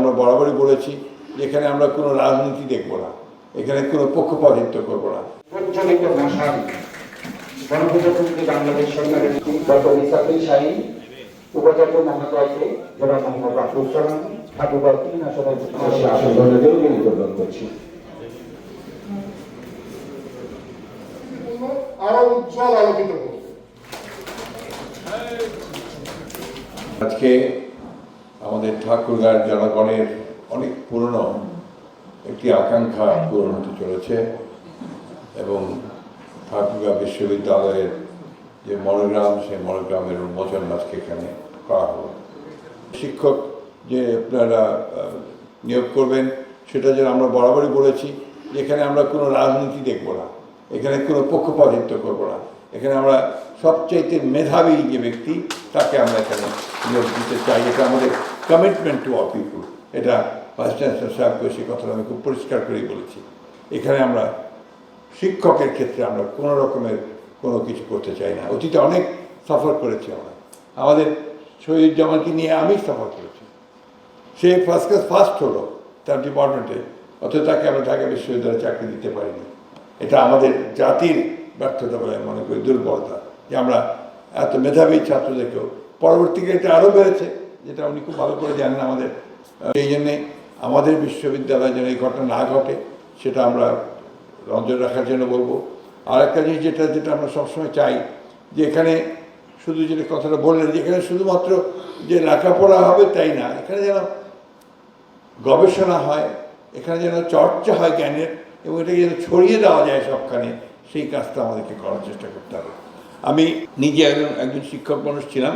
আমরা বরাবরই বলেছি যে এখানে আমরা কোনো রাজনীতি দেখব না, এখানে কোনো পক্ষপাতিত্ব করব না। প্রচলিত ভাষার গণপ্রজাতন্ত্রী বাংলাদেশ সরকারের ডক্টর ইসাকুল শাহী, উপাচার্য মহাদয়কে জনাব মোহাম্মদ রাফুল সালাম ঠাকুরগাঁও 3 আসনের আসন গ্রহণের জন্য নিবেদন করছি। আরো উজ্জ্বল আলোকিত করবে। আজকে আমাদের ঠাকুরগাঁর জনগণের অনেক পুরনো একটি আকাঙ্ক্ষা পূরণ হতে চলেছে এবং ঠাকুরগাঁ বিশ্ববিদ্যালয়ের যে মনোগ্রাম, সেই মনোগ্রামের উন্মোচন আজকে এখানে করা হলো। শিক্ষক যে আপনারা নিয়োগ করবেন সেটা যেন আমরা বরাবরই বলেছি যে এখানে আমরা কোনো রাজনীতি দেখব না, এখানে কোনো পক্ষপাতিত্ব করব না, এখানে আমরা সবচাইতে মেধাবী যে ব্যক্তি তাকে আমরা এখানে নিয়োগ দিতে চাই। এটা আমাদের কমিটমেন্ট টু অল পিপুল। এটা ভাইস চ্যান্সেলর সাহেবকে সেই কথাটা আমি খুব পরিষ্কার করেই বলেছি। এখানে আমরা শিক্ষকের ক্ষেত্রে আমরা কোনো রকমের কোনো কিছু করতে চাই না। অতীতে অনেক সাফার করেছি আমরা, আমাদের শহীদ জামালকে নিয়ে আমি সাফার করেছি। সে ফার্স্ট ক্লাস ফার্স্ট হলো তার ডিপার্টমেন্টে, অথচ তাকে আমরা ঢাকা বিশ্ববিদ্যালয়ে চাকরি দিতে পারিনি। এটা আমাদের জাতির ব্যর্থতা বলে আমি মনে করি, দুর্বলতা, যে আমরা এত মেধাবী ছাত্রদেরকেও পরবর্তীকালে এটা আরও বেড়েছে, যেটা উনি খুব ভালো করে জানেন আমাদের। এই জন্যে আমাদের বিশ্ববিদ্যালয়ে যেন এই ঘটনা না ঘটে সেটা আমরা নজর রাখার জন্য বলবো। আর একটা জিনিস যেটা আমরা সবসময় চাই যে এখানে শুধু যেটা কথাটা বললেন যে এখানে শুধুমাত্র যে লেখাপড়া হবে তাই না, এখানে যেন গবেষণা হয়, এখানে যেন চর্চা হয় জ্ঞানের, এবং এটাকে যেন ছড়িয়ে দেওয়া যায় সবখানে, সেই কাজটা আমাদেরকে করার চেষ্টা করতে হবে। আমি নিজে একজন শিক্ষক মানুষ ছিলাম,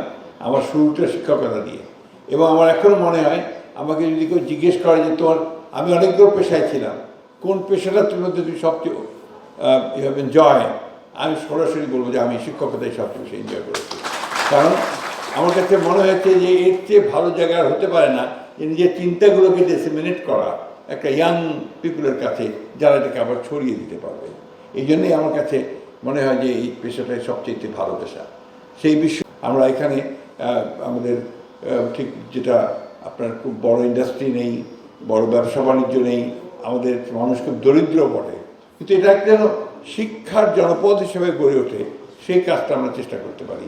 আমার শুরুটা শিক্ষকতা দিয়ে, এবং আমার এখনও মনে হয় আমাকে যদি কেউ জিজ্ঞেস করে যে আমি অনেকগুলো পেশায় ছিলাম, কোন পেশাটার মধ্যে তুমি সবচেয়ে এনজয়, আমি সরাসরি বলবো যে আমি শিক্ষকতাই সবচেয়ে বেশি এনজয় করেছি। কারণ আমার কাছে মনে হয়েছে যে এর চেয়ে ভালো জায়গা আর হতে পারে না যে নিজের চিন্তাগুলোকে ডিসেমিনেট করা একটা ইয়াং পিপুলের কাছে, যারা এটাকে আবার ছড়িয়ে দিতে পারবে। এই জন্যই আমার কাছে মনে হয় যে এই পেশাটাই সবচেয়ে ভালো পেশা। সেই বিষয়ে আমরা এখানে আমাদের ঠিক যেটা আপনার খুব বড় ইন্ডাস্ট্রি নেই, বড় ব্যবসা বাণিজ্য নেই, আমাদের মানুষ খুব দরিদ্র বটে, কিন্তু এটা যেন শিক্ষার জনপদ হিসেবে গড়ে ওঠে, সেই কাজটা আমরা চেষ্টা করতে পারি।